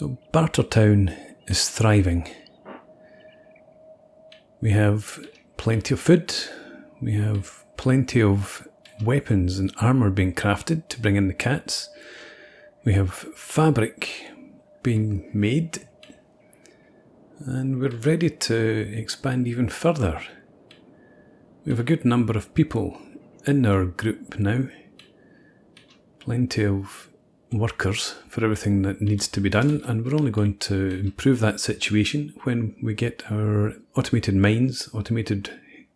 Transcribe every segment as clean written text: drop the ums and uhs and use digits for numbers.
So Bartertown is thriving. We have plenty of food, we have plenty of weapons and armour being crafted to bring in the cats. We have fabric being made, and we're ready to expand even further. We have a good number of people in our group now. Plenty of workers for everything that needs to be done, and we're only going to improve that situation when we get our automated mines, automated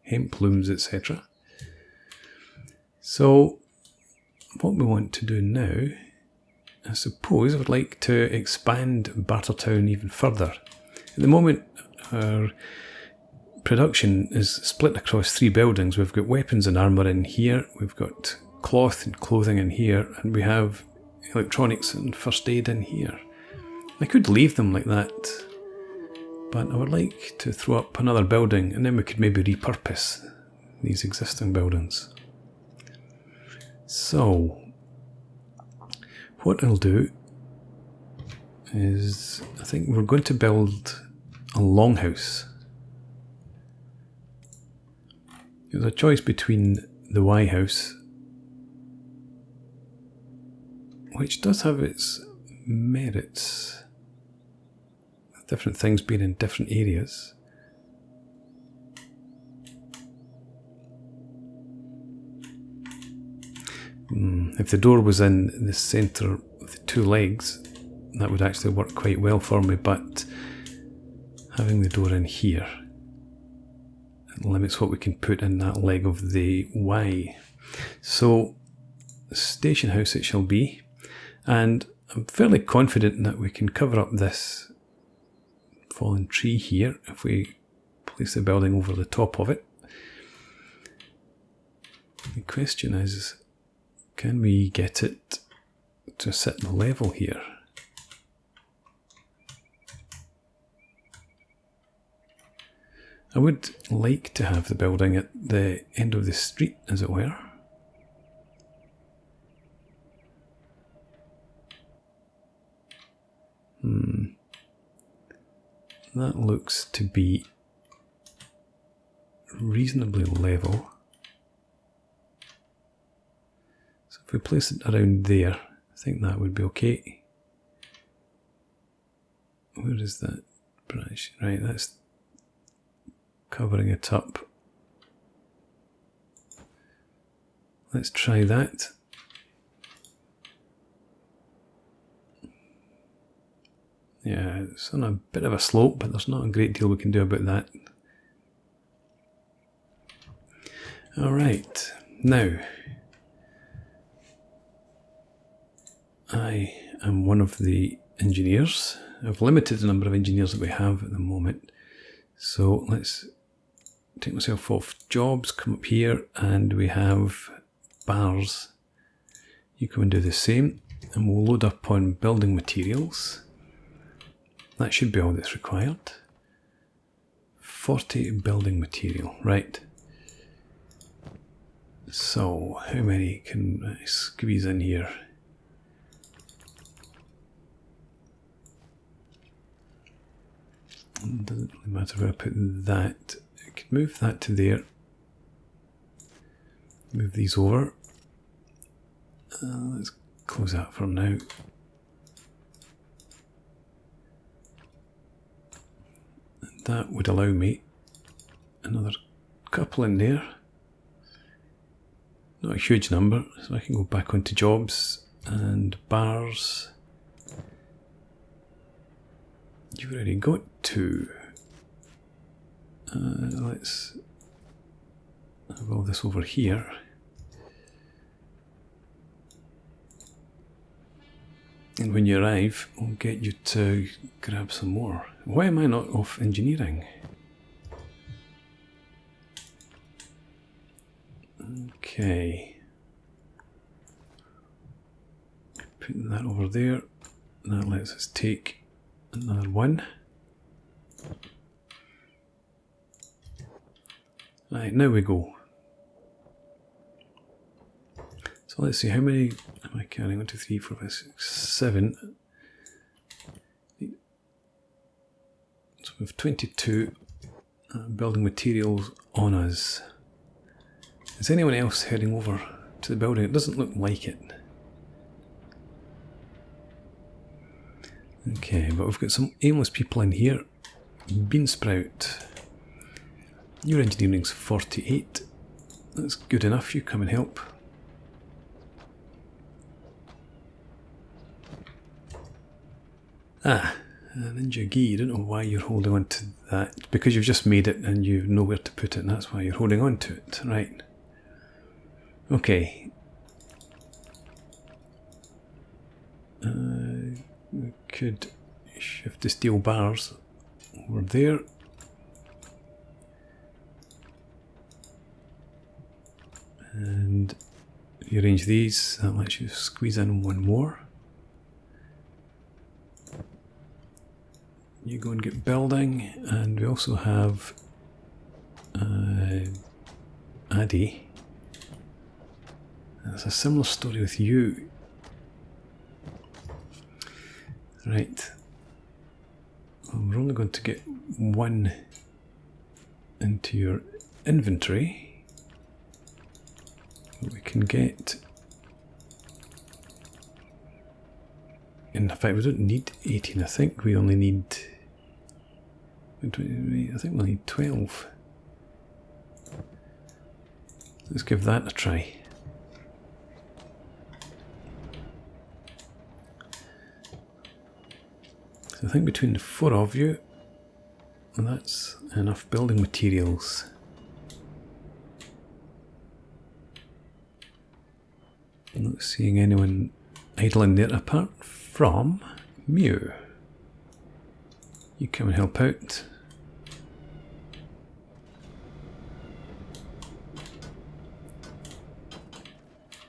hemp looms, etc. So what we want to do now, I suppose, I would like to expand Bartertown even further. At the moment, our production is split across 3 buildings. We've got weapons and armour in here, we've got cloth and clothing in here, and we have electronics and first aid in here. I could leave them like that, but I would like to throw up another building, and then we could maybe repurpose these existing buildings. So what I'll do is, I think we're going to build a longhouse. There's a choice between the Y house, which does have its merits, different things being in different areas. If the door was in the centre of the 2 legs, that would actually work quite well for me, but having the door in here, it limits what we can put in that leg of the Y. So, station house it shall be, and I'm fairly confident that we can cover up this fallen tree here if we place the building over the top of it. The question is, can we get it to sit level here? I would like to have the building at the end of the street, as it were. That looks to be reasonably level. So if we place it around there, I think that would be okay. Where is that branch? Right, that's covering it up. Let's try that. Yeah, it's on a bit of a slope, but there's not a great deal we can do about that. Alright, now I am one of the engineers. I've limited the number of engineers that we have at the moment. So let's take myself off jobs, come up here, and we have bars. You come and do the same, and we'll load up on building materials. That should be all that's required. 40 building material, right. So, how many can I squeeze in here? It doesn't really matter where I put that. I could move that to there. Move these over. Let's close that for now. That would allow me another couple in there. Not a huge number, so I can go back onto jobs and bars. You've already got 2. Let's have all this over here. And when you arrive, we'll get you to grab some more. Why am I not off engineering? Okay. Put that over there. That lets us take another one. Right, now we go. So let's see, how many am I carrying? 1, 2, 3, 4, 5, 6, 7. So we have 22 building materials on us. Is anyone else heading over to the building? It doesn't look like it. Okay, but we've got some aimless people in here. Beansprout. Your engineering's 48. That's good enough, you come and help. Ah, Ninja Gi, I don't know why you're holding on to that. Because you've just made it and you know where to put it, and that's why you're holding on to it. Right. Okay. We could shift the steel bars over there. And you arrange these, that lets you squeeze in one more. You go and get building, and we also have Addy. It's a similar story with you. Right. Well, we're only going to get one into your inventory. We can get... In fact, we don't need 18. I think we only need... I think we'll need 12. Let's give that a try. So I think between the 4 of you, that's enough building materials. I'm not seeing anyone idling there apart from Mew. You come and help out.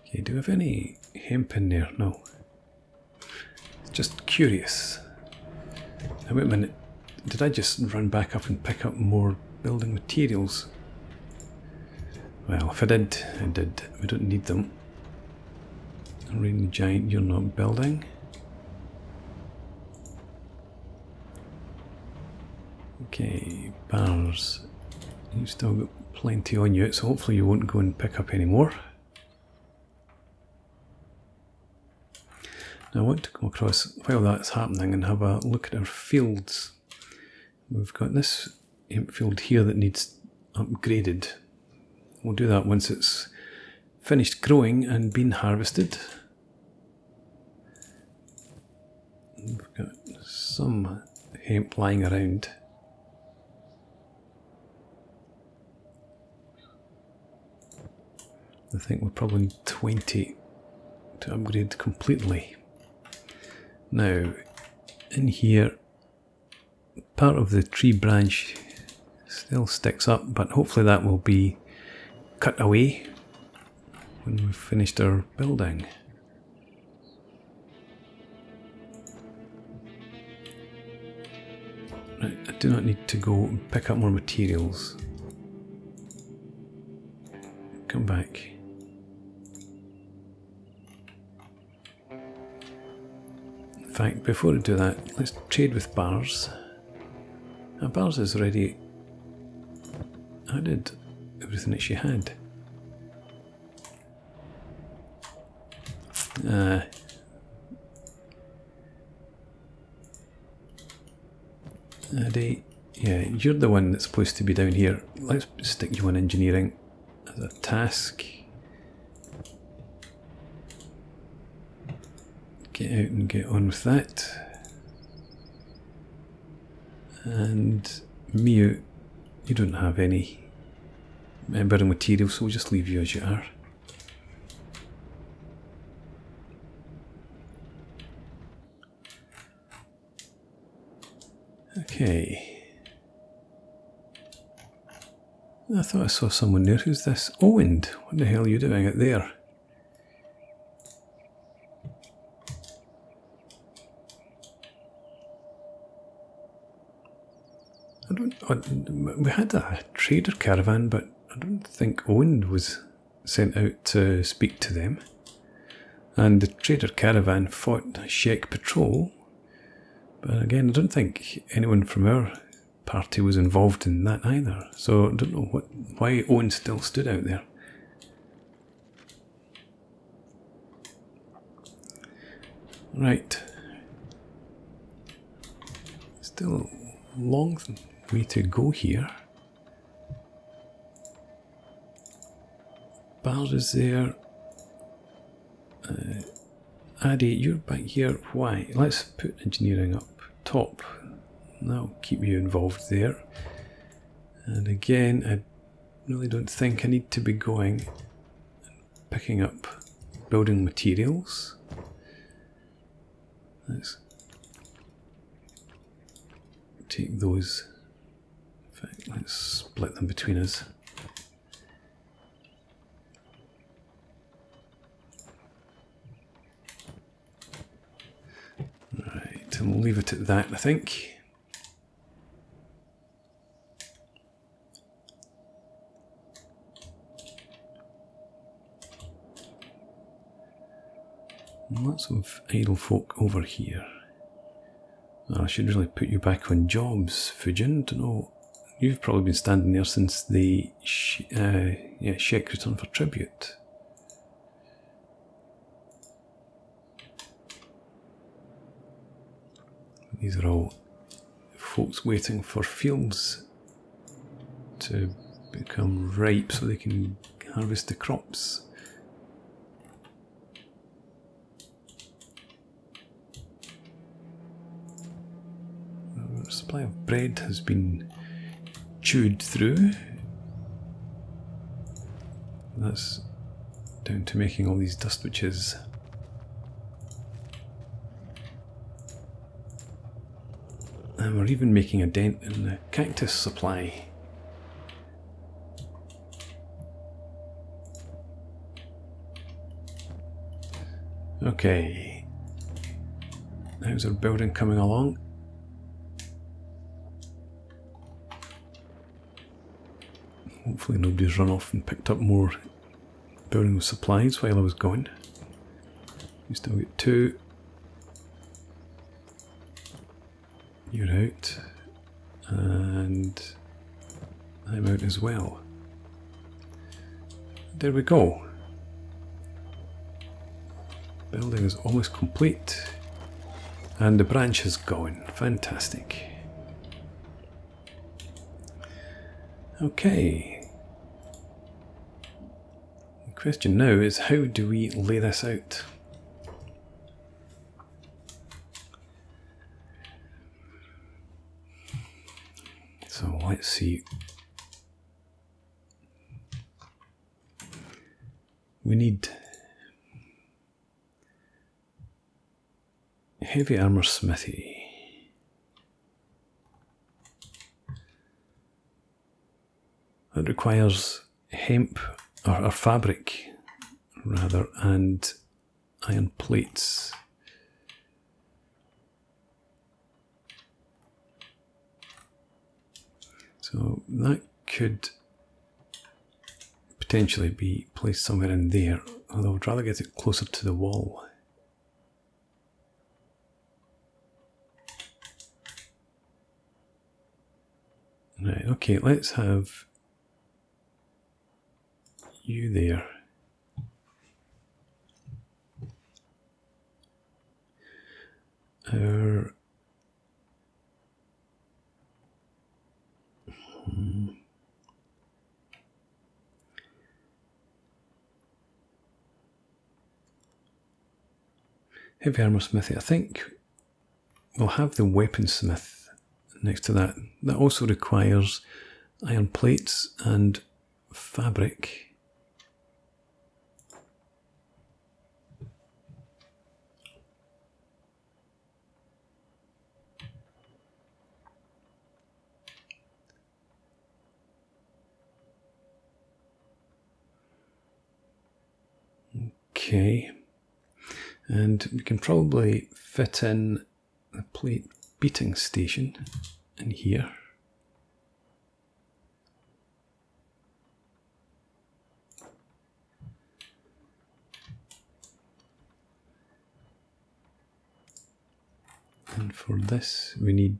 Okay, do we have any hemp in there? No. Just curious. Now wait a minute, did I just run back up and pick up more building materials? Well, if I did, I did. We don't need them. Rain the Giant, you're not building. Okay, bars. You've still got plenty on you, so hopefully you won't go and pick up any more. Now I want to come across, while that's happening, and have a look at our fields. We've got this hemp field here that needs upgraded. We'll do that once it's finished growing and been harvested. We've got some hemp lying around. I think we'll probably need 20 to upgrade completely. Now, in here, part of the tree branch still sticks up, but hopefully that will be cut away when we've finished our building. Right, I do not need to go and pick up more materials. Come back. In fact, before we do that, let's trade with Bars. Bars has already added everything that she had. Addy, yeah, you're the one that's supposed to be down here. Let's stick you on engineering as a task. Get out and get on with that. And Mew, you don't have any building materials, so we'll just leave you as you are. Okay. I thought I saw someone there. Who's this? Owen. What the hell are you doing out there? We had a trader caravan, but I don't think Owen was sent out to speak to them. And the trader caravan fought Sheik Patrol. But again, I don't think anyone from our party was involved in that either. So I don't know why Owen still stood out there. Right. Still a long way to go here. Bars is there. Addy, you're back here. Why? Let's put engineering up top. That'll keep you involved there. And again, I really don't think I need to be going and picking up building materials. Let's take those. In fact, let's split them between us. Right, and we'll leave it at that, I think. Lots of idle folk over here. Oh, I should really put you back on jobs, Fujin. Don't know. You've probably been standing there since the Shek return for tribute. These are all folks waiting for fields to become ripe so they can harvest the crops. Our supply of bread has been chewed through. That's down to making all these dust witches. And we're even making a dent in the cactus supply. Okay. How's our building coming along? Hopefully nobody's run off and picked up more building supplies while I was gone. We still got 2. You're out. And I'm out as well. There we go. Building is almost complete. And the branch is gone. Fantastic. Okay. The question now is, how do we lay this out? So let's see. We need heavy armour smithy. That requires hemp, or fabric rather, and iron plates. So that could potentially be placed somewhere in there, although I'd rather get it closer to the wall. Right, okay, let's have you there. Our heavy armour smithy. I think we'll have the weaponsmith next to that. That also requires iron plates and fabric. Okay, and we can probably fit in a plate beating station in here. And for this we need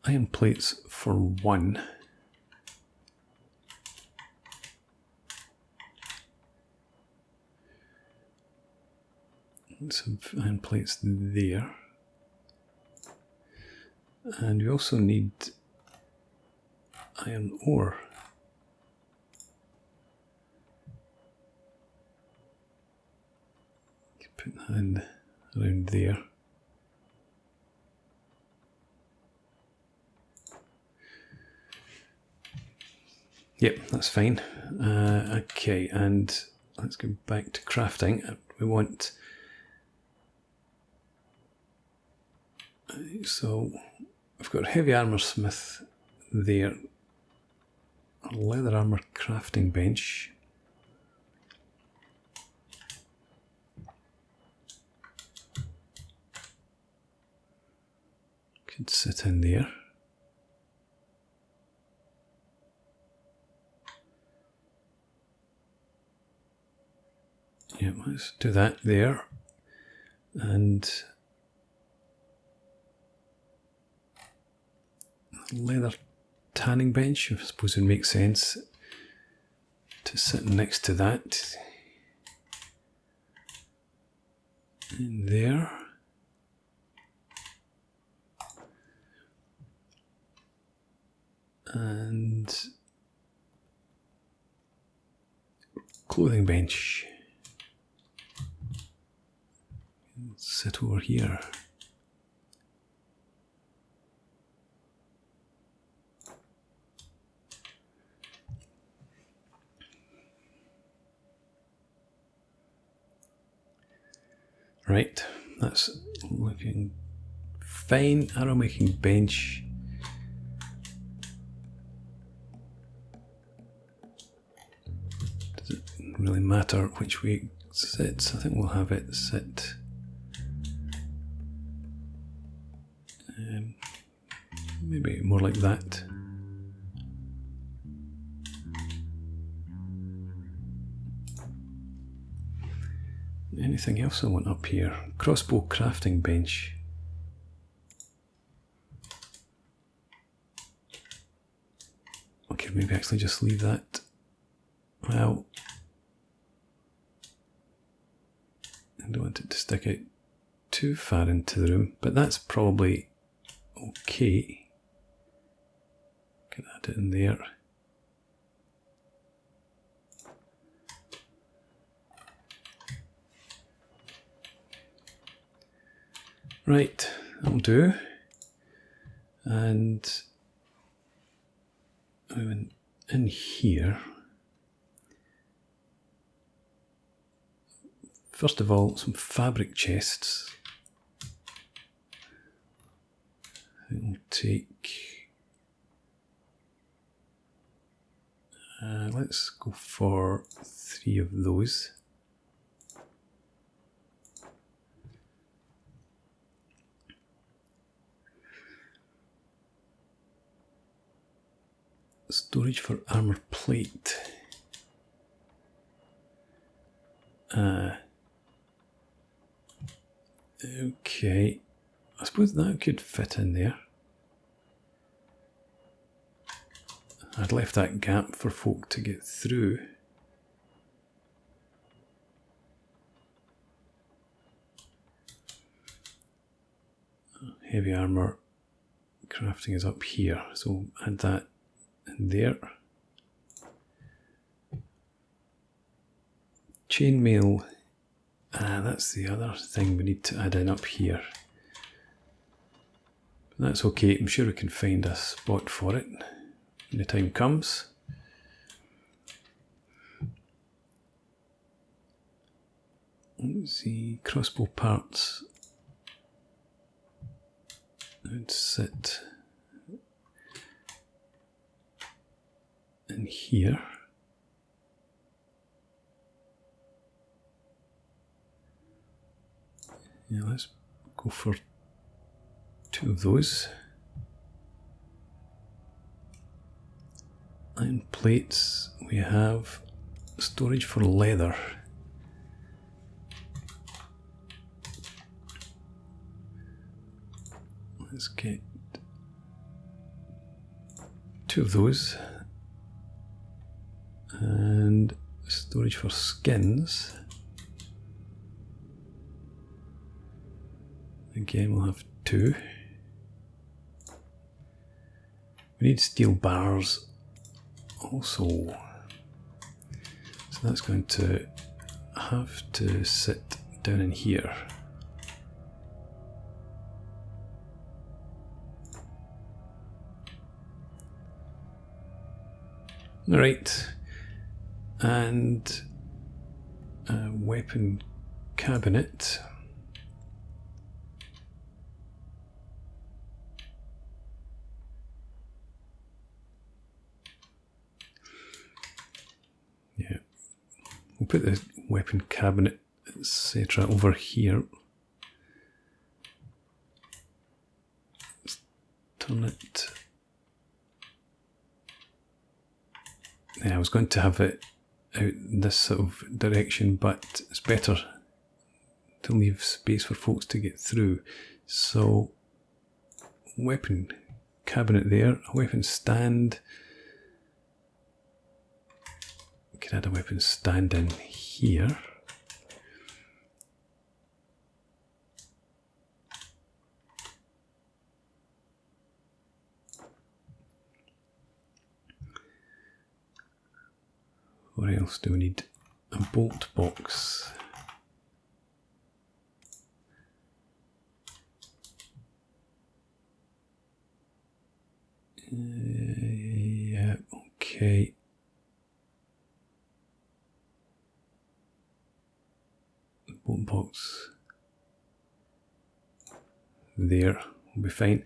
iron plates for 1. Let's have iron plates there. And we also need iron ore. Put that in around there. Yep, that's fine. Okay, and let's go back to crafting. We want... So, I've got heavy armour smith there. A leather armour crafting bench. Could sit in there. Yeah, let's do that there. And leather tanning bench, I suppose it would make sense to sit next to that. In there. And clothing bench. Sit over here. Right, that's looking fine. Arrow making bench. Does it really matter which way it sits? I think we'll have it sit. Maybe more like that. Anything else I want up here? Crossbow crafting bench. Okay, maybe actually just leave that. Well, I don't want it to stick out too far into the room, but that's probably okay. Can add it in there. Right, that'll do. And in here, first of all, some fabric chests. I think we'll take, let's go for 3 of those. Storage for armour plate. Okay, I suppose that could fit in there. I'd left that gap for folk to get through. Heavy armour crafting is up here, so add that in there. Chainmail, that's the other thing we need to add in up here. But that's okay, I'm sure we can find a spot for it when the time comes. Let's see, crossbow parts. Let's sit in here. Yeah, let's go for 2 of those. Iron plates, we have storage for leather. Let's get 2 of those. And storage for skins. Again, we'll have 2. We need steel bars also. So that's going to have to sit down in here. Alright. And a weapon cabinet. Yeah, we'll put the weapon cabinet, etc. over here. Let's turn it. Yeah, I was going to have it out this sort of direction, but it's better to leave space for folks to get through. So, weapon cabinet there, a weapon stand. We could add a weapon stand in here. What else do we need? A bolt box. Yeah, okay. Bolt box. There, will be fine.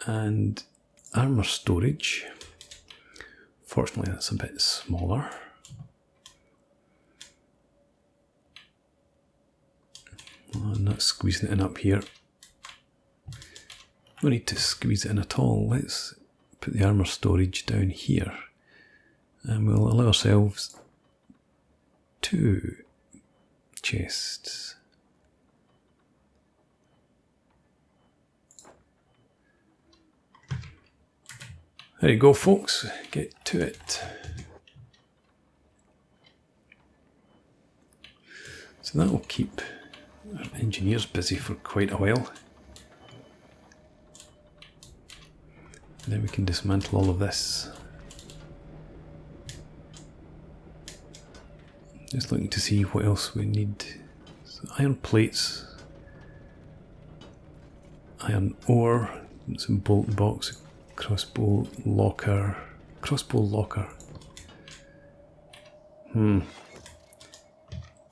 And armour storage. Fortunately, that's a bit smaller. I'm not squeezing it in up here. No need to squeeze it in at all. Let's put the armour storage down here. And we'll allow ourselves 2 chests. There you go, folks. Get to it. So that will keep our engineers busy for quite a while. And then we can dismantle all of this. Just looking to see what else we need. So iron plates, iron ore, some bolt box, crossbow locker.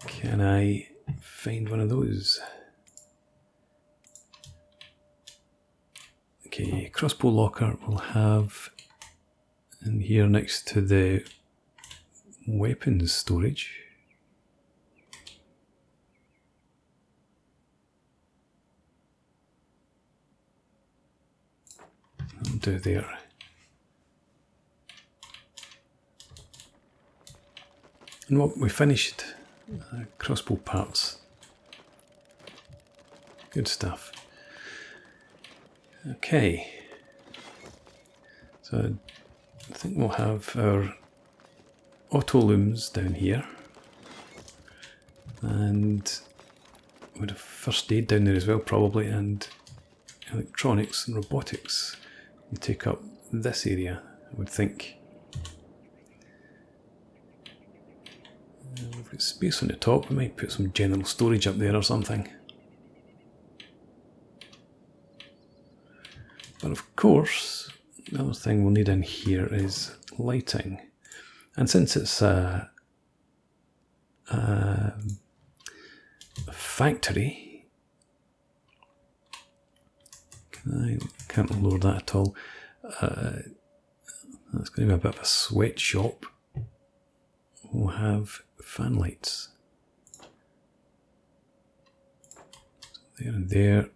Can I find one of those? Okay, crossbow locker we'll have in here next to the weapons storage. I'll do there. And what we finished, crossbow parts. Good stuff. Okay, so I think we'll have our auto looms down here, and we'd have first aid down there as well probably, and electronics and robotics will take up this area, I would think. We've got space on the top. We might put some general storage up there or something. But of course, the other thing we'll need in here is lighting. And since it's a factory, can't lower that at all. That's going to be a bit of a sweatshop. We'll have fan lights. There and there.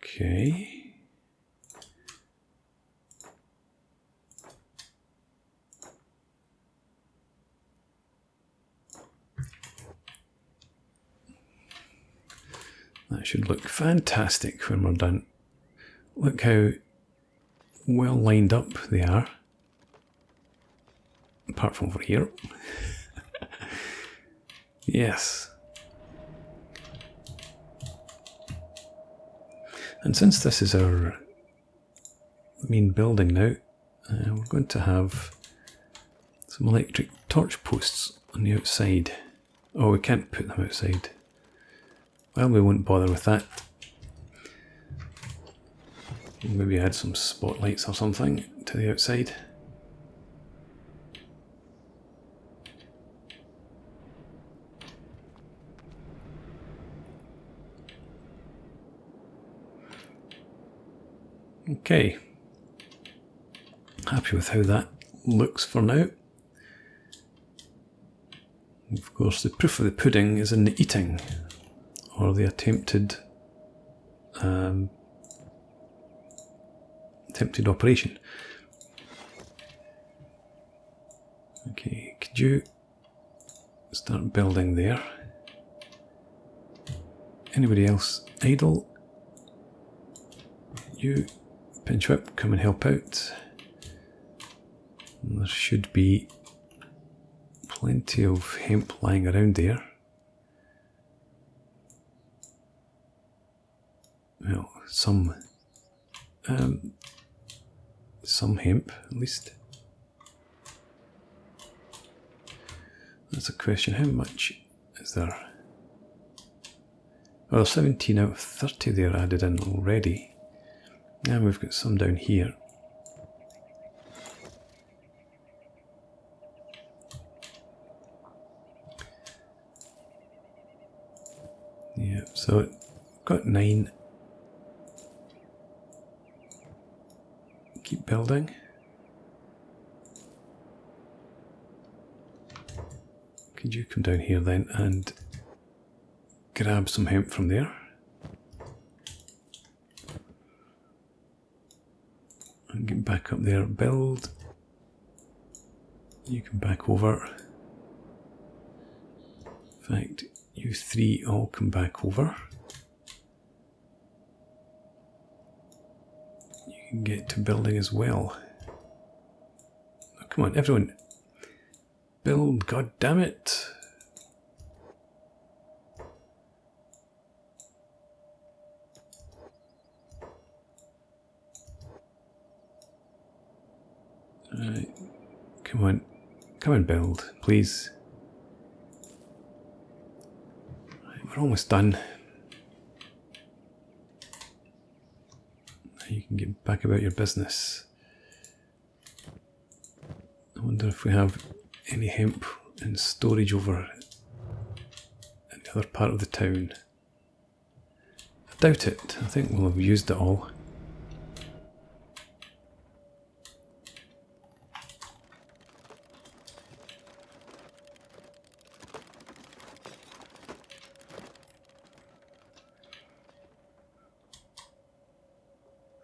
Okay. That should look fantastic when we're done. Look how well lined up they are. Apart from over here. Yes. And since this is our main building now, we're going to have some electric torch posts on the outside. Oh, we can't put them outside. Well, we won't bother with that. Maybe add some spotlights or something to the outside. Okay. Happy with how that looks for now. Of course, the proof of the pudding is in the eating, or the attempted operation. Okay, could you start building there? Anybody else idle? You, pinch whip, come and help out. And there should be plenty of hemp lying around there. Well, some hemp at least. That's a question. How much is there? Well, there's 17 out of 30 there added in already. And we've got some down here. Yeah, so got 9. Keep building. Could you come down here then and grab some hemp from there? And get back up there, build. You can back over. In fact, you 3 all come back over. You can get to building as well. Oh, come on, everyone. Build, god damn it. Alright, come on. Come and build, please. We're almost done. Now you can get back about your business. I wonder if we have any hemp in storage over in the other part of the town. I doubt it. I think we'll have used it all.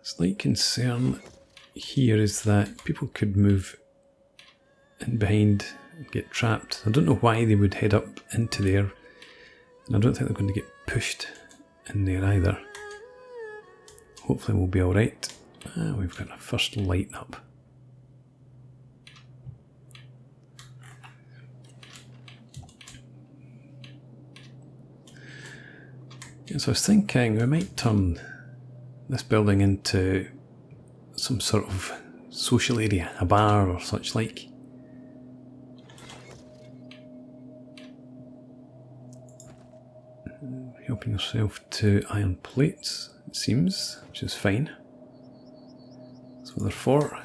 Slight concern here is that people could move in behind and get trapped. I don't know why they would head up into there, and I don't think they're going to get pushed in there either. Hopefully we'll be alright. We've got a first light up. Yeah, so I was thinking we might turn this building into some sort of social area, a bar or such like. Helping yourself to iron plates, it seems, which is fine. That's what they're for.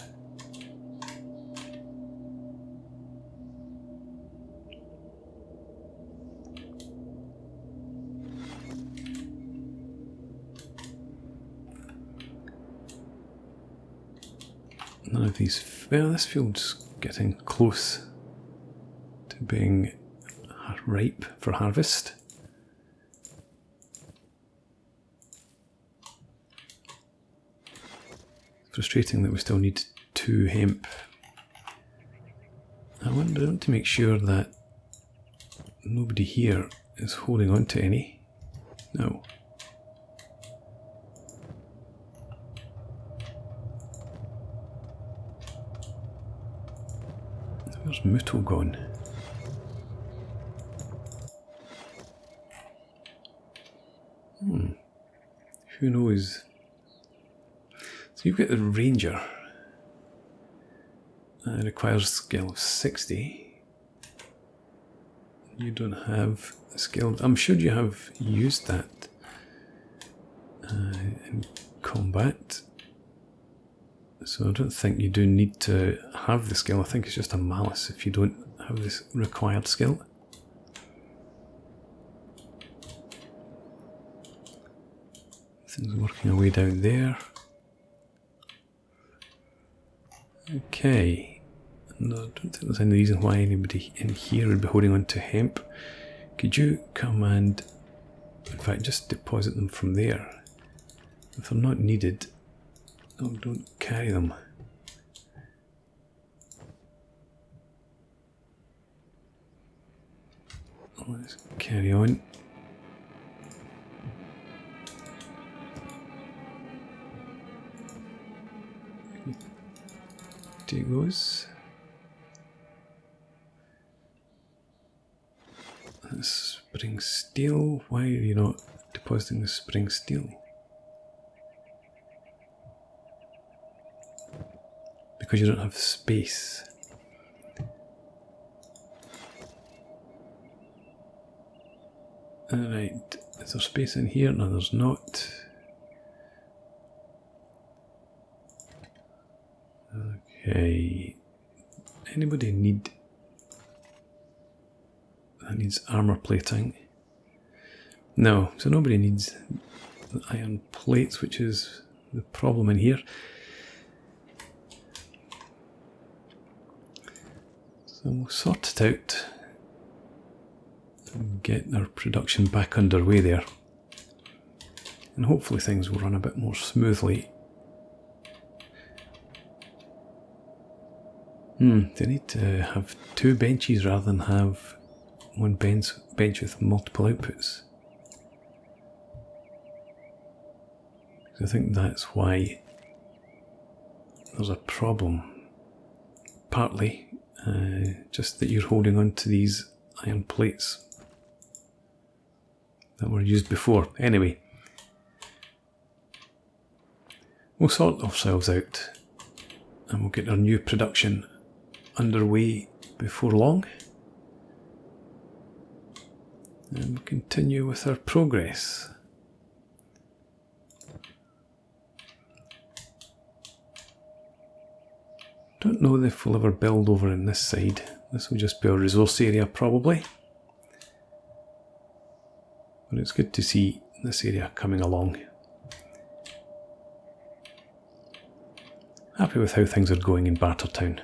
None of these. Well, this field's getting close to being ripe for harvest. Frustrating that we still need 2 hemp. I want to make sure that nobody here is holding on to any. No. Muto gone? Who knows? So you've got the Ranger. That requires skill of 60. You don't have a skill. I'm sure you have used that in combat. So I don't think you do need to have the skill. I think it's just a malice if you don't have this required skill. Things working away down there. Okay. No, I don't think there's any reason why anybody in here would be holding on to hemp. Could you come and, in fact, just deposit them from there? If they're not needed, don't carry them. Let's carry on. Take those. Spring steel. Why are you not depositing the spring steel? Because you don't have space. Alright, is there space in here? No, there's not. Okay. Anybody need... That needs armour plating. No, so nobody needs the iron plates, which is the problem in here. So we'll sort it out and get our production back underway there. And hopefully things will run a bit more smoothly. They need to have 2 benches rather than have one bench with multiple outputs. I think that's why there's a problem. Partly just that you're holding on to these iron plates that were used before. Anyway, we'll sort ourselves out and we'll get our new production underway before long. And we'll continue with our progress. Don't know if we'll ever build over in this side. This will just be a resource area probably. But it's good to see this area coming along. Happy with how things are going in Bartertown.